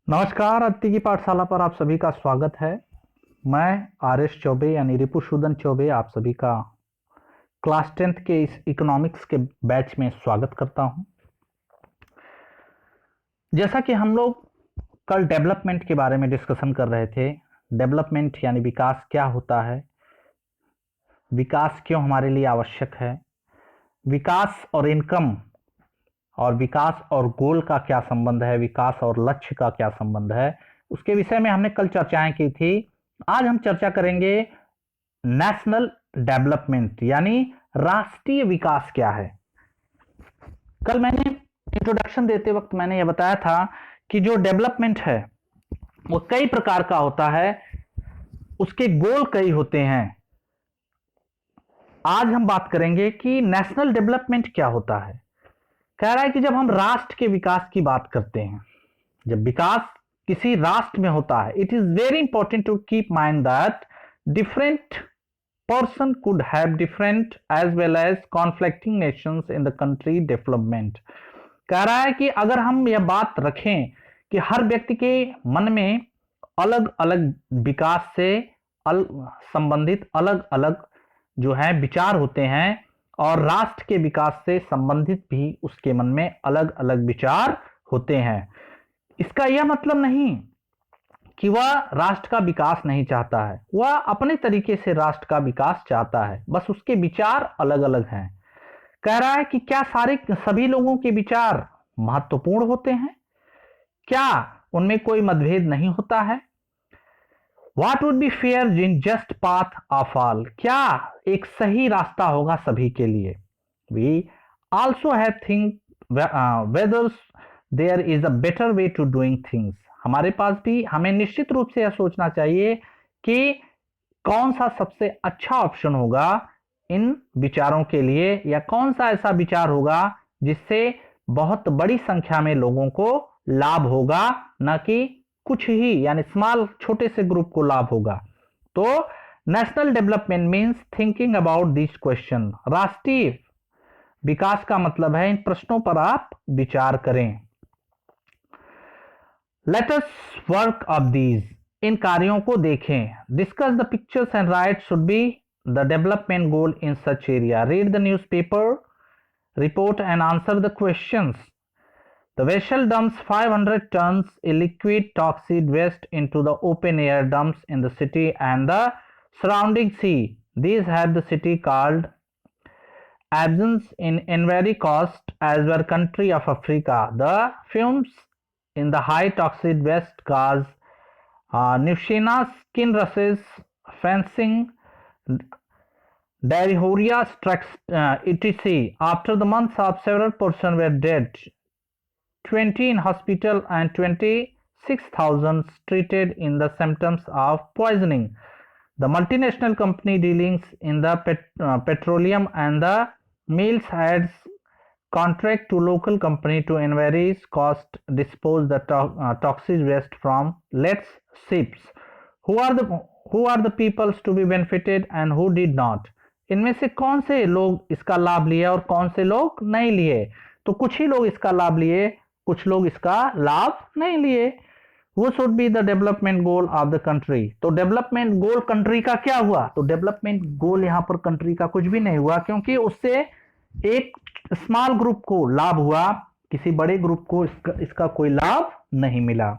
नमस्कार। अत्ति की पाठशाला पर आप सभी का स्वागत है। मैं आर.एस. चौबे यानी रिपुसूदन चौबे आप सभी का क्लास 10th के इस इकोनॉमिक्स के बैच में स्वागत करता हूं। जैसा कि हम लोग कल डेवलपमेंट के बारे में डिस्कशन कर रहे थे, डेवलपमेंट यानी विकास क्या होता है, विकास क्यों हमारे लिए आवश्यक है, विकास और इनकम और विकास और गोल का क्या संबंध है, विकास और लक्ष्य का क्या संबंध है, उसके विषय में हमने कल चर्चाएं की थी। आज हम चर्चा करेंगे नेशनल डेवलपमेंट यानी राष्ट्रीय विकास क्या है। कल मैंने इंट्रोडक्शन देते वक्त मैंने यह बताया था कि जो डेवलपमेंट है वो कई प्रकार का होता है, उसके गोल कई होते हैं। आज हम बात करेंगे कि नेशनल डेवलपमेंट क्या होता है। कह रहा है कि जब हम राष्ट्र के विकास की बात करते हैं, जब विकास किसी राष्ट्र में होता है, it is very important to keep mind that different person could have different as well as conflicting nations in the country development। कह रहा है कि अगर हम यह बात रखें कि हर व्यक्ति के मन में अलग अलग विकास से संबंधित अलग अलग जो है विचार होते हैं और राष्ट्र के विकास से संबंधित भी उसके मन में अलग अलग विचार होते हैं, इसका यह मतलब नहीं कि वह राष्ट्र का विकास नहीं चाहता है, वह अपने तरीके से राष्ट्र का विकास चाहता है, बस उसके विचार अलग अलग हैं। कह रहा है कि क्या सभी लोगों के विचार महत्वपूर्ण होते हैं, क्या उनमें कोई मतभेद नहीं होता है। What would be fair in just path of all? क्या एक सही रास्ता होगा सभी के लिए। We also have think whether there is a better way to doing things। हमारे पास भी हमें निश्चित रूप से यह सोचना चाहिए कि कौन सा सबसे अच्छा ऑप्शन होगा इन विचारों के लिए, या कौन सा ऐसा विचार होगा जिससे बहुत बड़ी संख्या में लोगों को लाभ होगा, न कि कुछ ही यानी स्मॉल छोटे से ग्रुप को लाभ होगा। तो national development means thinking about this question. राष्ट्रीय विकास का मतलब है इन प्रश्नों पर आप विचार करें। Let us work of these, इन कार्यों को देखें। Discuss the pictures and write should be the development goal in such area. Read the newspaper report and answer the questions. The vessel dumps 500 tons of liquid toxic waste into the open air dumps in the city and the surrounding sea. These have the city called Athens in Ivory Coast as well country of Africa. The fumes in the high toxic waste cause pneumonia, skin rashes, fencing, diarrhea, etc. After the months of several persons were dead, 20 in hospital and 26,000 treated in the symptoms of poisoning. The multinational company dealings in the petroleum and the mills had contract to local company to in various cost dispose the toxic waste from let's ships. Who are the peoples to be benefited and who did not? इनमें से कौन से लोग इसका लाभ लिए और कौन से लोग नहीं लिए। तो कुछ ही लोग इसका लाभ लिए, कुछ लोग इसका लाभ नहीं लिए। वो should be the development goal of the country. तो डेवलपमेंट गोल कंट्री का क्या हुआ? तो डेवलपमेंट गोल यहाँ पर कंट्री का कुछ भी नहीं हुआ, क्योंकि उससे एक स्मॉल ग्रुप को लाभ हुआ, किसी बड़े ग्रुप को इसका कोई लाभ नहीं मिला।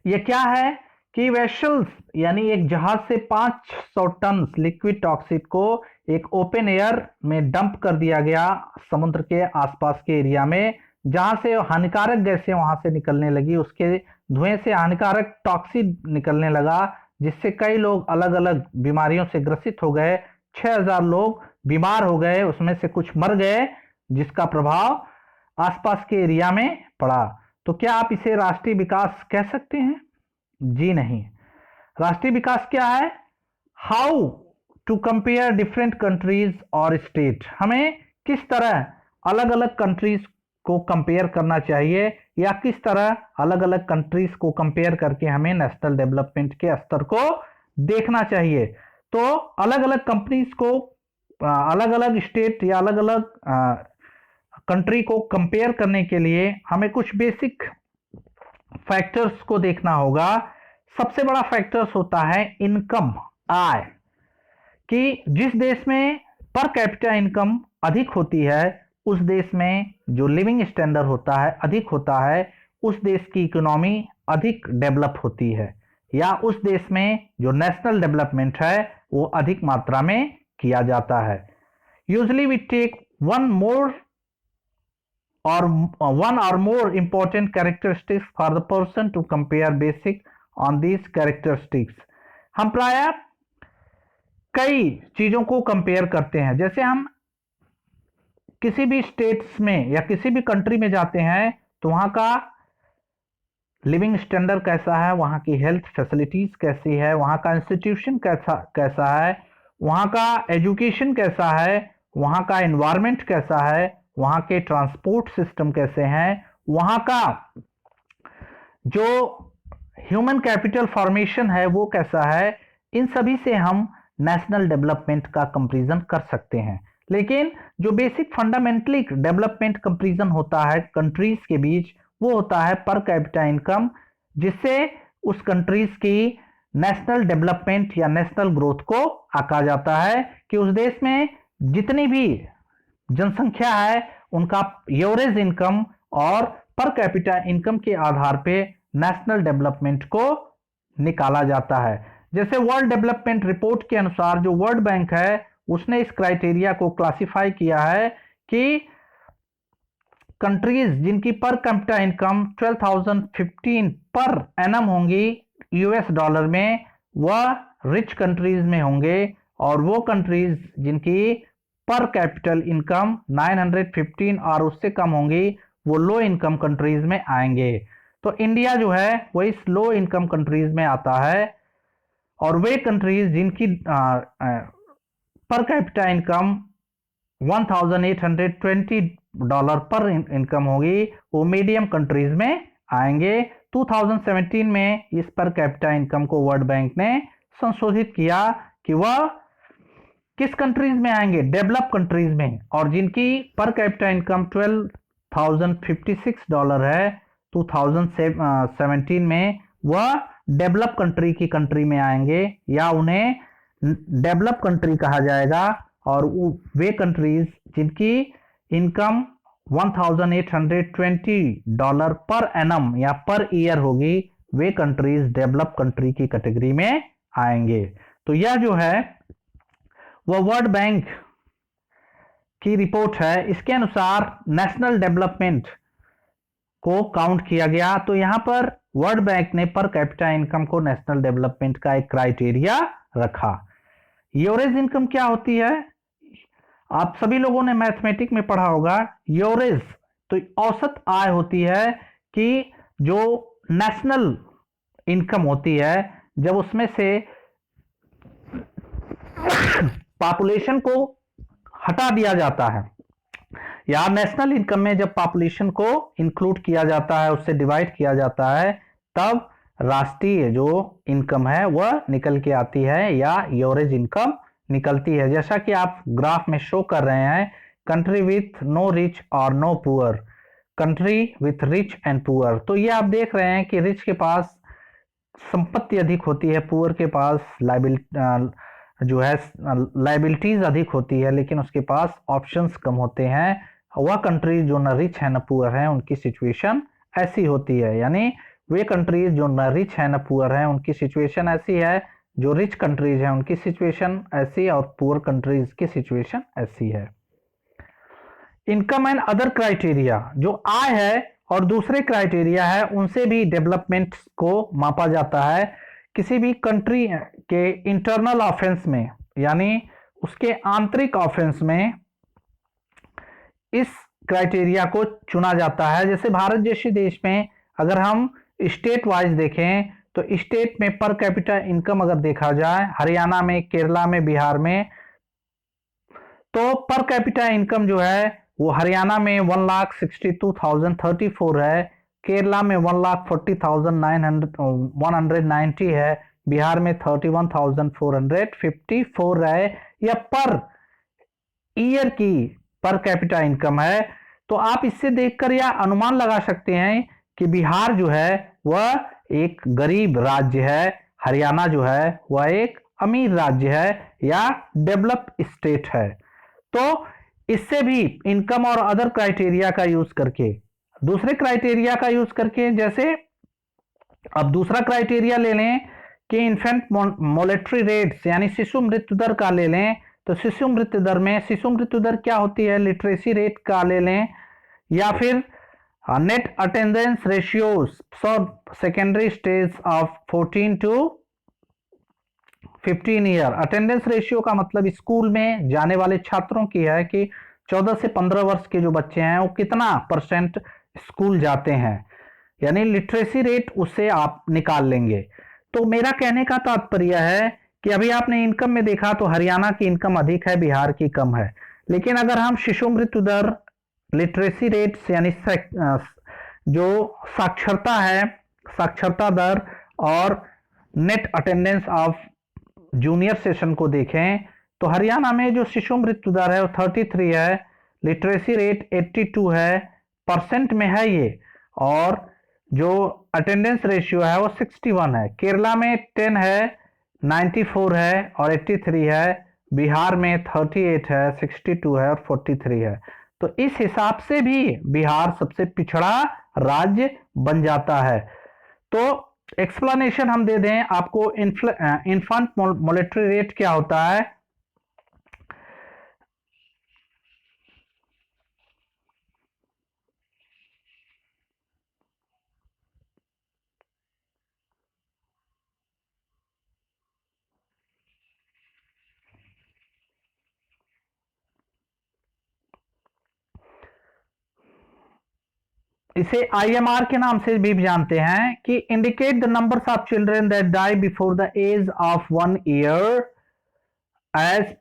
ये क्या है कि वेसल्स यानी एक जहाज से 500 टन लिक्विड टॉक्सिक को एक ओपन एयर में डंप कर दिया गया समुद्र के आसपास के एरिया में, जहां से हानिकारक गैसें वहां से निकलने लगी, उसके धुएं से हानिकारक टॉक्सिक निकलने लगा, जिससे कई लोग अलग अलग बीमारियों से ग्रसित हो गए। 6000 लोग बीमार हो गए, उसमें से कुछ मर गए, जिसका प्रभाव आसपास के एरिया में पड़ा। तो क्या आप इसे राष्ट्रीय विकास कह सकते हैं? जी नहीं। राष्ट्रीय विकास क्या है? How to compare different countries और स्टेट। हमें किस तरह अलग अलग कंट्रीज को कंपेयर करना चाहिए, या किस तरह अलग अलग कंट्रीज को कंपेयर करके हमें नेशनल डेवलपमेंट के स्तर को देखना चाहिए। तो अलग अलग कंपनीज को अलग अलग स्टेट या अलग अलग कंट्री को कंपेयर करने के लिए हमें कुछ बेसिक फैक्टर्स को देखना होगा। सबसे बड़ा फैक्टर्स होता है इनकम, आय, कि जिस देश में पर कैपिटा इनकम अधिक होती है उस देश में जो लिविंग स्टैंडर्ड होता है अधिक होता है, उस देश की इकोनॉमी अधिक डेवलप होती है, या उस देश में जो नेशनल डेवलपमेंट है वो अधिक मात्रा में किया जाता है। Usually we take one or more important characteristics for the person to compare basic on these characteristics। हम प्राय कई चीजों को कंपेयर करते हैं। जैसे हम किसी भी स्टेट्स में या किसी भी कंट्री में जाते हैं तो वहां का लिविंग स्टैंडर्ड कैसा है, वहां की हेल्थ फैसिलिटीज कैसी है, वहां का इंस्टीट्यूशन कैसा है, वहां का एजुकेशन कैसा है, वहां का एनवायरनमेंट कैसा है, वहां के ट्रांसपोर्ट सिस्टम कैसे हैं, वहां का जो ह्यूमन कैपिटल फॉर्मेशन है वो कैसा है। इन सभी से हम नेशनल डेवलपमेंट का कंपैरिजन कर सकते हैं। लेकिन जो बेसिक फंडामेंटली डेवलपमेंट कंपैरिजन होता है कंट्रीज के बीच वो होता है पर कैपिटा इनकम, जिससे उस कंट्रीज की नेशनल डेवलपमेंट या नेशनल ग्रोथ को आंका जाता है कि उस देश में जितनी भी जनसंख्या है उनका एवरेज इनकम और पर कैपिटा इनकम के आधार पे नेशनल डेवलपमेंट को निकाला जाता है। जैसे वर्ल्ड डेवलपमेंट रिपोर्ट के अनुसार जो वर्ल्ड बैंक है उसने इस क्राइटेरिया को क्लासिफाई किया है कि कंट्रीज जिनकी पर कैपिटा इनकम 12,015 पर एनम होंगी यूएस डॉलर में, वह रिच कंट्रीज में होंगे, और वो कंट्रीज जिनकी पर कैपिटल इनकम 915 और उससे कम होंगी वो लो इनकम कंट्रीज में आएंगे। तो इंडिया जो है वो इस लो इनकम कंट्रीज में आता है, और वे कंट्रीज जिनकी पर कैपिटा इनकम 1,820 डॉलर पर इनकम होगी वो मीडियम कंट्रीज में आएंगे। 2017 में इस पर कैपिटा इनकम को वर्ल्ड बैंक ने संशोधित किया कि वह किस कंट्रीज में आएंगे, डेवलप कंट्रीज में, और जिनकी पर कैपिटा इनकम 12,056 डॉलर है 2017 में, वह डेवलप कंट्री में आएंगे या उन्हें डेवलप कंट्री कहा जाएगा। और वे कंट्रीज जिनकी इनकम 1,820 डॉलर पर एनम या पर ईयर होगी वे कंट्रीज डेवलप कंट्री की कैटेगरी में आएंगे। तो यह जो है वह वर्ल्ड बैंक की रिपोर्ट है। इसके अनुसार नेशनल डेवलपमेंट को काउंट किया गया। तो यहां पर वर्ल्ड बैंक ने पर कैपिटा इनकम को नेशनल डेवलपमेंट का एक क्राइटेरिया रखा। एवरेज इनकम क्या होती है? आप सभी लोगों ने मैथमेटिक्स में पढ़ा होगा। एवरेज तो औसत आय होती है कि जो नेशनल इनकम होती है जब उसमें से पॉपुलेशन को हटा दिया जाता है, या नेशनल इनकम में जब पॉपुलेशन को इंक्लूड किया जाता है, उससे डिवाइड किया जाता है, तब राष्ट्रीय जो इनकम है वह निकल के आती है या एवरेज इनकम निकलती है। जैसा कि आप ग्राफ में शो कर रहे हैं, कंट्री विथ नो रिच और no poor, country with rich and poor. तो ये आप देख रहे हैं कि रिच के पास संपत्ति अधिक होती है, पुअर के पास लाइबिलिटीज अधिक होती है, लेकिन उसके पास ऑप्शंस कम होते हैं। वह कंट्री जो न रिच है न पुअर है उनकी सिचुएशन ऐसी होती है, यानी वे कंट्रीज जो न रिच है न पुअर है उनकी सिचुएशन ऐसी है, जो रिच कंट्रीज है उनकी सिचुएशन ऐसी और पुअर कंट्रीज की सिचुएशन ऐसी है। इनकम एंड अदर क्राइटेरिया, जो आय है और दूसरे क्राइटेरिया है उनसे भी डेवलपमेंट को मापा जाता है। किसी भी कंट्री के इंटरनल ऑफेंस में, यानी उसके आंतरिक ऑफेंस में इस क्राइटेरिया को चुना जाता है। जैसे भारत जैसे देश में अगर हम स्टेट वाइज देखें तो स्टेट में पर कैपिटा इनकम अगर देखा जाए, हरियाणा में, केरला में, बिहार में, तो पर कैपिटा इनकम जो है वो हरियाणा में 1,62,034 है, केरला में 1,40,190 है, बिहार में 31,454 है। यह पर ईयर की पर कैपिटा इनकम है। तो आप इससे देखकर यह अनुमान लगा सकते हैं कि बिहार जो है वह एक गरीब राज्य है, हरियाणा जो है वह एक अमीर राज्य है या डेवलप स्टेट है। तो इससे भी इनकम और अदर क्राइटेरिया का यूज करके, दूसरे क्राइटेरिया का यूज करके, जैसे अब दूसरा क्राइटेरिया ले लें कि इन्फेंट मोलेटरी रेट्स यानी शिशु मृत्यु दर का ले लें, तो शिशु मृत्यु दर में शिशु मृत्यु दर क्या होती है, लिटरेसी रेट का ले लें, या फिर net attendance ratios secondary stage of 14 to 15 year. Attendance ratio का मतलब स्कूल में जाने वाले छात्रों की है कि 14 से 15 वर्ष के जो बच्चे हैं वो कितना परसेंट स्कूल जाते हैं, यानी लिटरेसी रेट उससे आप निकाल लेंगे। तो मेरा कहने का तात्पर्य है कि अभी आपने इनकम में देखा तो हरियाणा की इनकम अधिक है, बिहार की कम है, लेकिन अगर हम शिशु मृत्यु दर, लिटरेसी रेट्स यानी जो साक्षरता है, साक्षरता दर और net attendance of junior session को देखें तो हरियाणा में जो शिशु मृत्यु दर है वो 33 है, लिटरेसी रेट 82 है, परसेंट में है ये, और जो अटेंडेंस रेशियो है वो 61 है। केरला में 10 है, 94 है और 83 है, बिहार में 38 है, 62 है और 43 है। तो इस हिसाब से भी बिहार सबसे पिछड़ा राज्य बन जाता है। तो एक्सप्लेनेशन हम दे दें आपको, इन्फेंट मोलेटरी रेट क्या होता है। इसे IMR के नाम से भी जानते हैं कि indicate the numbers of children that die before the age of 1 year as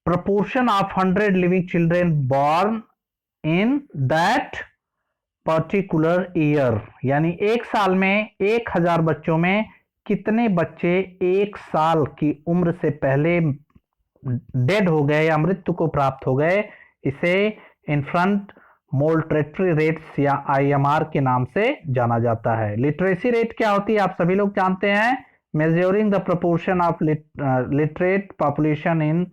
proportion of 100 living children born in that particular year। यानी एक साल में 1000 बच्चों में कितने बच्चे एक साल की उम्र से पहले डेड हो गए या मृत्यु को प्राप्त हो गए, इसे इन्फेंट मोलेटरी रेट्स या IMR के नाम से जाना जाता है। लिटरेसी रेट क्या होती है आप सभी लोग जानते हैं, measuring the proportion of literate population in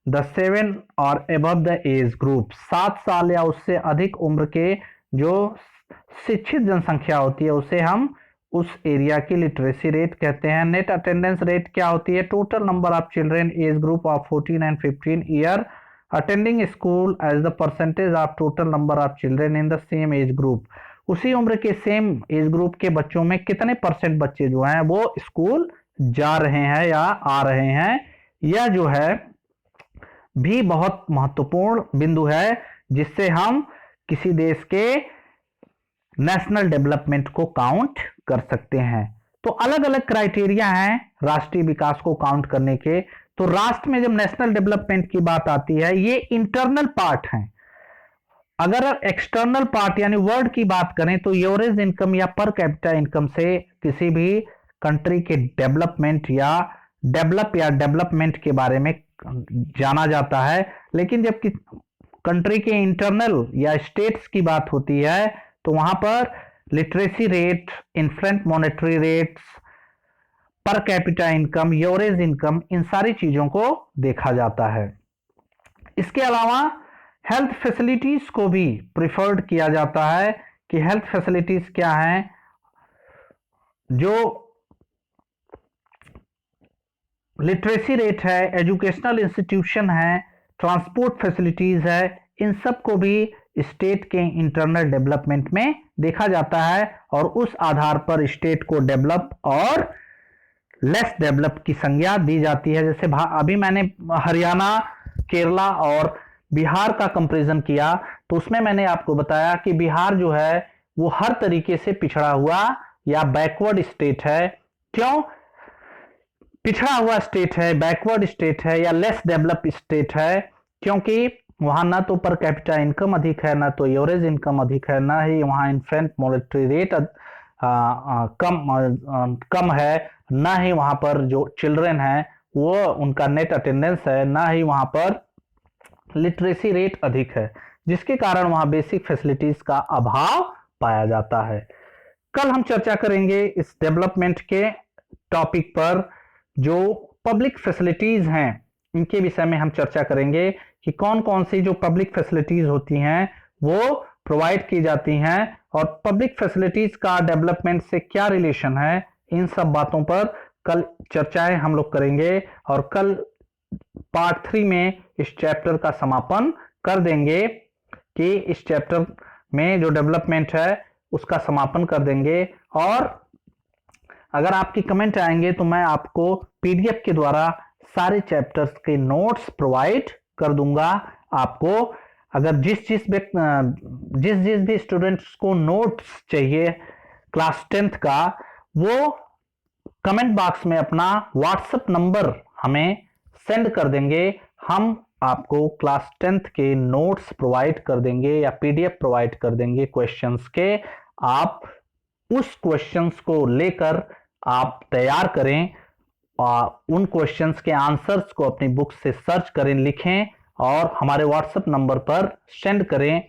the 7 और अबव द एज ग्रुप। 7 साल या उससे अधिक उम्र के जो शिक्षित जनसंख्या होती है उसे हम उस एरिया की लिटरेसी रेट कहते हैं। नेट अटेंडेंस रेट क्या होती है, total number of children age group of 14 and 15 year attending school as the percentage of total number of children in the same age group. उसी उम्र के सेम एज ग्रुप के बच्चों में कितने परसेंट बच्चे जो हैं वो स्कूल जा रहे हैं या आ रहे हैं। यह जो है भी बहुत महत्वपूर्ण बिंदु है जिससे हम किसी देश के नेशनल डेवलपमेंट को काउंट कर सकते हैं। तो अलग अलग क्राइटेरिया हैं राष्ट्रीय विकास को काउंट करने के। तो राष्ट्र में जब नेशनल डेवलपमेंट की बात आती है, ये इंटरनल पार्ट है। अगर एक्सटर्नल पार्ट यानी वर्ड की बात करें तो एवरेज इनकम या पर कैपिटा इनकम से किसी भी कंट्री के डेवलपमेंट या डेवलपमेंट के बारे में जाना जाता है। लेकिन जब कंट्री के इंटरनल या स्टेट्स की बात होती है तो वहां पर literacy rate, infant mortality rates, per capita income, average income, इन सारी चीजों को देखा जाता है। इसके अलावा हेल्थ फैसिलिटीज को भी प्रिफर्ड किया जाता है कि हेल्थ फैसिलिटीज क्या हैं। जो लिटरेसी रेट है, एजुकेशनल इंस्टीट्यूशन है, ट्रांसपोर्ट फैसिलिटीज है, इन सब को भी स्टेट के इंटरनल डेवलपमेंट में देखा जाता है और उस आधार पर स्टेट को डेवलप और लेस डेवलप की संज्ञा दी जाती है। जैसे अभी मैंने हरियाणा, केरला और बिहार का कंपैरिजन किया तो उसमें मैंने आपको बताया कि बिहार जो है वो हर तरीके से पिछड़ा हुआ या बैकवर्ड स्टेट है। क्यों पिछड़ा हुआ स्टेट है, बैकवर्ड स्टेट है या लेस डेवलप स्टेट है? क्योंकि वहां ना तो पर कैपिटा इनकम अधिक है, ना तो एवरेज इनकम अधिक है, ना ही वहां इन्फेंट मोनेटरी रेट कम है, ना ही वहां पर जो चिल्ड्रन है वो उनका नेट अटेंडेंस है, ना ही वहां पर लिटरेसी रेट अधिक है, जिसके कारण वहां बेसिक फैसिलिटीज का अभाव पाया जाता है। कल हम चर्चा करेंगे इस डेवलपमेंट के टॉपिक पर, जो पब्लिक फैसिलिटीज हैं इनके विषय में हम चर्चा करेंगे कि कौन कौन सी जो पब्लिक फैसिलिटीज होती हैं वो प्रोवाइड की जाती हैं और पब्लिक फैसिलिटीज का डेवलपमेंट से क्या रिलेशन है। इन सब बातों पर कल चर्चाएं हम लोग करेंगे और कल पार्ट 3 में इस चैप्टर का समापन कर देंगे कि इस चैप्टर में जो डेवलपमेंट है उसका समापन कर देंगे। और अगर आपकी कमेंट आएंगे तो मैं आपको पीडीएफ के द्वारा सारे चैप्टर्स के नोट्स प्रोवाइड कर दूंगा। आपको अगर जिस जिस भी स्टूडेंट्स को नोट्स चाहिए क्लास 10th का, वो कमेंट बॉक्स में अपना व्हाट्सएप नंबर हमें सेंड कर देंगे। हम आपको क्लास 10th के नोट्स प्रोवाइड कर देंगे या पीडीएफ प्रोवाइड कर देंगे क्वेश्चंस के। आप उस क्वेश्चंस को लेकर आप तैयार करें और उन क्वेश्चंस के आंसर्स को अपनी बुक से सर्च करें, लिखें और हमारे व्हाट्सएप नंबर पर सेंड करें।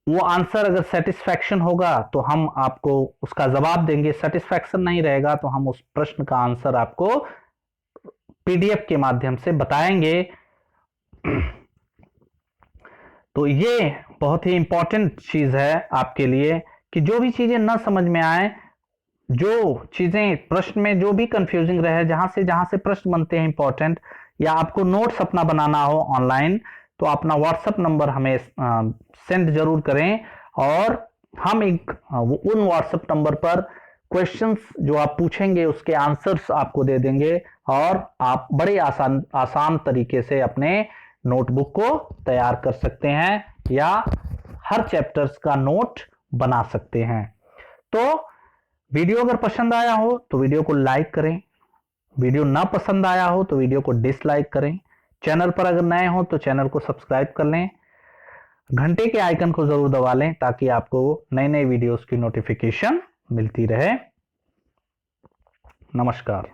वो आंसर अगर सेटिस्फैक्शन होगा तो हम आपको उसका जवाब देंगे, सेटिस्फैक्शन नहीं रहेगा तो हम उस प्रश्न का आंसर आपको पीडीएफ के माध्यम से बताएंगे। तो ये बहुत ही इंपॉर्टेंट चीज है आपके लिए कि जो भी चीजें ना समझ में आए, जो चीजें प्रश्न में जो भी कंफ्यूजिंग रहे, जहां से प्रश्न बनते हैं इंपॉर्टेंट, या आपको नोट्स अपना बनाना हो ऑनलाइन, तो अपना व्हाट्सएप नंबर हमें सेंड जरूर करें और हम उन व्हाट्सएप नंबर पर क्वेश्चंस जो आप पूछेंगे उसके आंसर्स आपको दे देंगे और आप बड़े आसान तरीके से अपने नोटबुक को तैयार कर सकते हैं या हर चैप्टर्स का नोट बना सकते हैं। तो वीडियो अगर पसंद आया हो तो वीडियो को लाइक करें, वीडियो ना पसंद आया हो तो वीडियो को डिसलाइक करें। चैनल पर अगर नए हो तो चैनल को सब्सक्राइब कर लें, घंटे के आइकन को जरूर दबा लें ताकि आपको नए नए वीडियोस की नोटिफिकेशन मिलती रहे। नमस्कार।